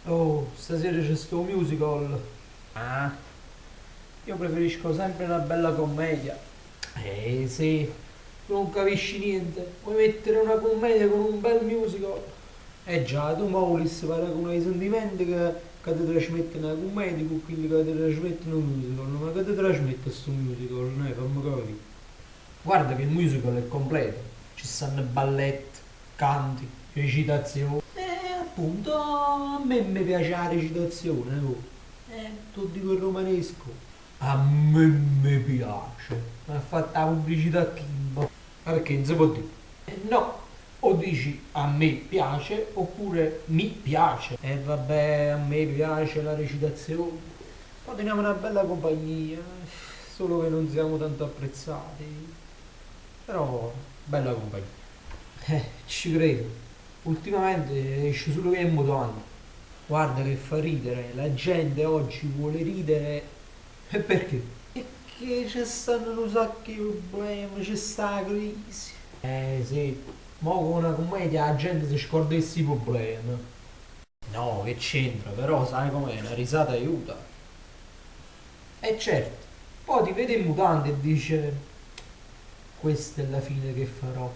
Oh, stasera c'è sto musical. Ah, io preferisco sempre una bella commedia. Sì, tu non capisci niente. Vuoi mettere una commedia con un bel musical? Eh già, tu mo volessi parlare con i sentimenti che ti trasmette una commedia, con quelli che ti trasmettono un musical. Ma che ti trasmette sto musical? Fammi capire. Guarda che il musical è completo. Ci stanno balletti, canti, recitazioni. Appunto, a me mi piace la recitazione, oh. Tu dico il romanesco. A me mi piace. Ma ha fatto la pubblicità a Kimbo. Ma perché non si può dire? No, o dici a me piace oppure mi piace. E vabbè, a me piace la recitazione. Poi teniamo una bella compagnia, solo che non siamo tanto apprezzati. Però, bella compagnia. Ci credo. Ultimamente esce solo che è mutando. Guarda che fa ridere, la gente oggi vuole ridere. E perché? Perché ci stanno un sacco di problemi, c'è sta la crisi. Sì, mo con una commedia la gente si scorda questi problemi. No, che c'entra, però sai com'è, la risata aiuta. E certo, poi ti vede in mutande e dice questa è la fine che farò.